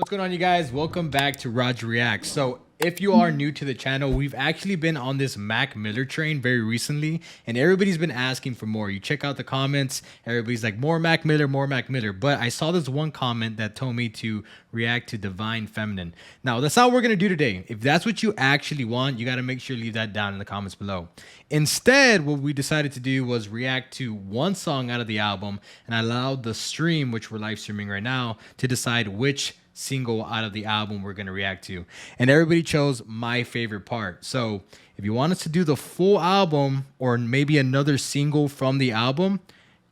What's going on, you guys? Welcome back to Roger Reacts. So if you are new to the channel, we've actually been on this Mac Miller train very recently, and everybody's been asking for more. You check out the comments, everybody's like, more Mac Miller, more Mac Miller. But I saw this one comment that told me to react to Divine Feminine. Now, that's not what we're going to do today. If that's what you actually want, you got to make sure you leave that down in the comments below. Instead, what we decided to do was react to one song out of the album, and I allowed the stream, which we're live streaming right now, to decide which single out of the album we're going to react to. And everybody chose My Favorite Part. So if you want us to do the full album or maybe another single from the album,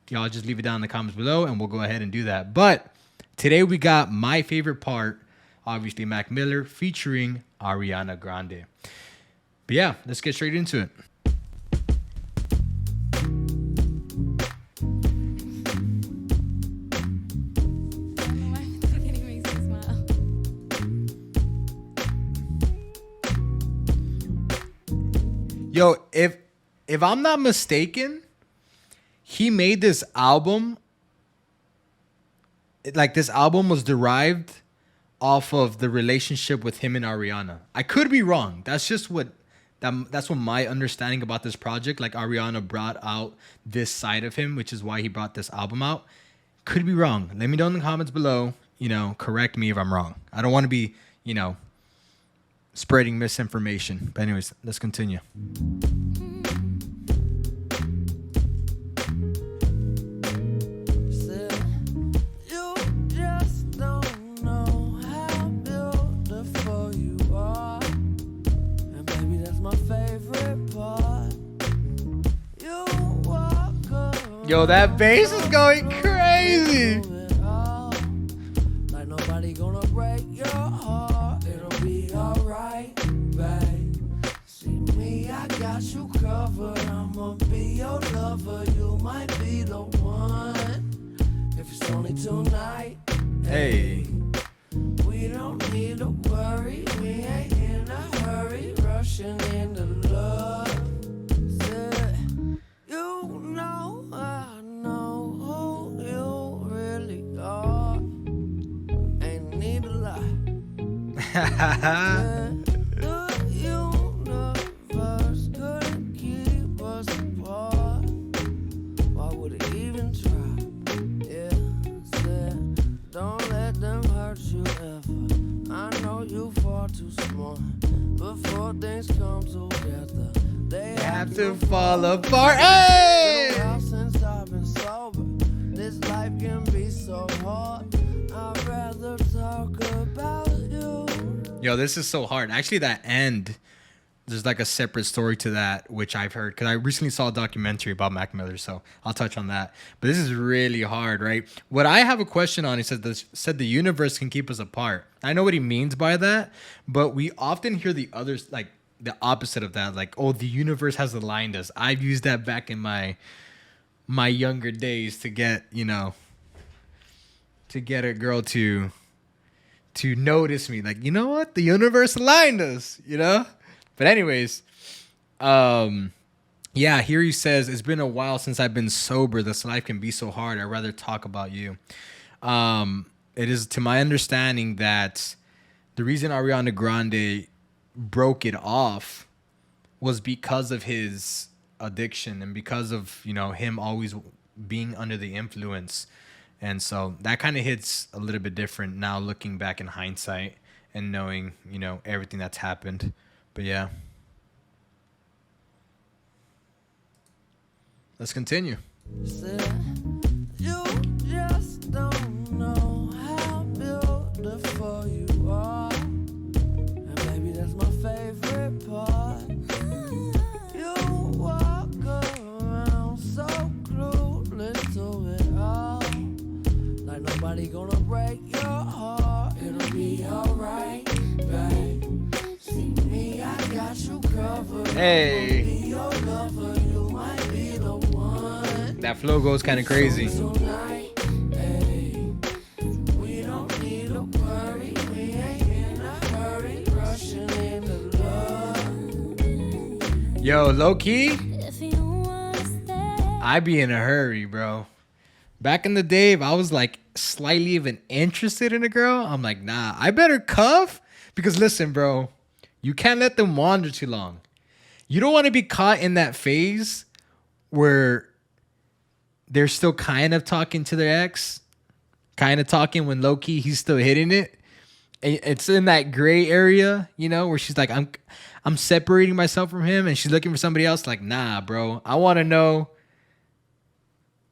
y'all just leave it down in the comments below and we'll go ahead and do that. But today we got My Favorite Part, obviously Mac Miller featuring Ariana Grande. But yeah, let's get straight into it. Yo, if I'm not mistaken, he made this album, like this album was derived off of the relationship with him and Ariana. I could be wrong. That's just that's what my understanding about this project. Like Ariana brought out this side of him, which is why he brought this album out. Could be wrong. Let me know in the comments below. You know, correct me if I'm wrong. I don't want to be, you know, spreading misinformation. But anyways, let's continue. Yo, that bass is going crazy. Like nobody gonna break your heart. It'll be alright, babe. See me, I got you covered. I'ma be your lover. You might be the one. If it's only tonight, hey. We don't need to worry. We ain't in a hurry, rushing into love. The universe couldn't keep us apart. Why would it even try? Yeah, said, don't let them hurt you ever. I know you far too smart. Before things come together, they have to fall apart. Hey! Since I've been sober, this life can be so hard. I'd rather talk about you. Yo, this is so hard. Actually, that end, there's like a separate story to that, which I've heard, because I recently saw a documentary about Mac Miller, so I'll touch on that. But this is really hard, right? What I have a question on, he said the universe can keep us apart. I know what he means by that, but we often hear the others, like the opposite of that, like, oh, the universe has aligned us. I've used that back in my younger days to get, you know, to get a girl to notice me, like, you know what, the universe aligned us, you know. But anyways, yeah, here he says, it's been a while since I've been sober. This life can be so hard. I'd rather talk about you. It is to my understanding that the reason Ariana Grande broke it off was because of his addiction and because of, you know, him always being under the influence. And so that kind of hits a little bit different now, looking back in hindsight and knowing, you know, everything that's happened. But yeah. Let's continue. You just don't know how beautiful you are. And maybe that's my favorite part. You walk around so clueless to it all. Like nobody gonna break your heart. It'll be alright, babe. See me, I got you covered. Hey. Be your lover, you might be the one. That flow goes kind of crazy. Tonight, hey. We don't need to worry. We ain't in a hurry, rushing into love. Yo, low key, I be in a hurry, bro. Back in the day, if I was like slightly even interested in a girl, I'm like, nah, I better cuff. Because listen, bro, you can't let them wander too long. You don't want to be caught in that phase where they're still kind of talking to their ex, kind of talking when low key he's still hitting it. It's in that gray area, you know, where she's like, I'm separating myself from him, and she's looking for somebody else. Like, nah, bro, I want to know,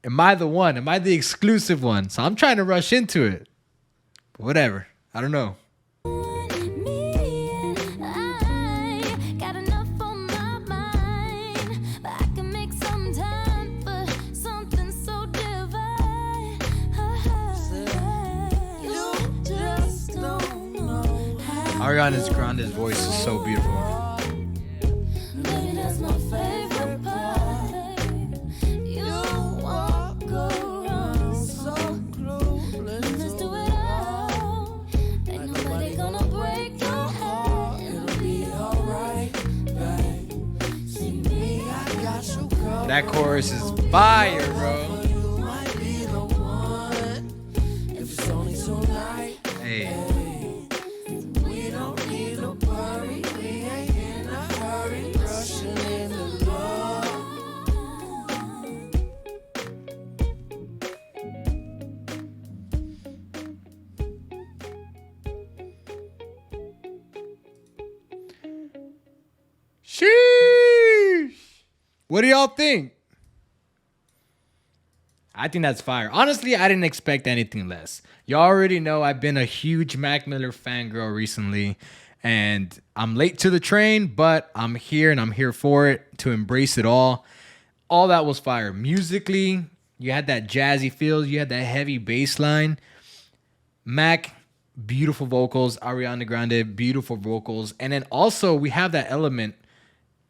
am I the one? Am I the exclusive one? So I'm trying to rush into it. But whatever. I don't know. Ariana Grande's voice is so beautiful. That chorus is fire, bro. Hey. Sheesh. What do y'all think? I think that's fire. Honestly, I didn't expect anything less. Y'all already know I've been a huge Mac Miller fangirl recently, and I'm late to the train, but I'm here and I'm here for it to embrace it all. All that was fire. Musically, you had that jazzy feel, you had that heavy bass line. Mac, beautiful vocals. Ariana Grande, beautiful vocals. And then also we have that element,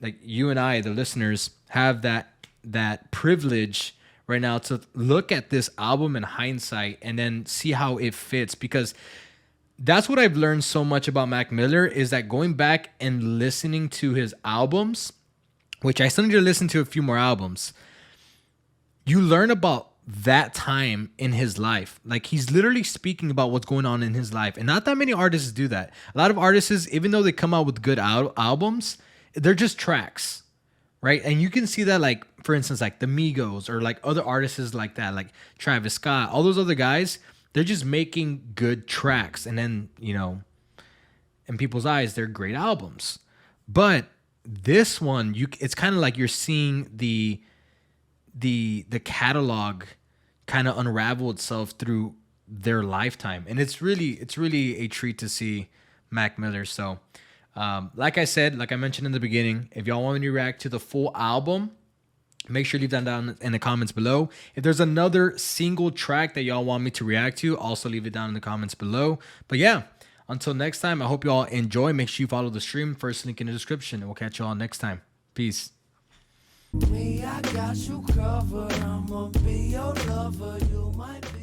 like you and I, the listeners, have that privilege right now to look at this album in hindsight and then see how it fits, because that's what I've learned so much about Mac Miller, is that going back and listening to his albums, which I still need to listen to a few more albums, you learn about that time in his life. Like, he's literally speaking about what's going on in his life, and not that many artists do that. A lot of artists, even though they come out with good albums, they're just tracks, right? And you can see that, like, for instance, like the Migos or like other artists like that, like Travis Scott, all those other guys, they're just making good tracks. And then, you know, in people's eyes, they're great albums. But this one, it's kind of like you're seeing the catalog kind of unravel itself through their lifetime. And it's really a treat to see Mac Miller. So, like I said, like I mentioned in the beginning, if y'all want me to react to the full album, make sure you leave that down in the comments below. If there's another single track that y'all want me to react to, also leave it down in the comments below. But yeah, until next time, I hope y'all enjoy. Make sure you follow the stream. First link in the description. And we'll catch y'all next time. Peace. Me, I got you covered. I'ma be your lover. You might be.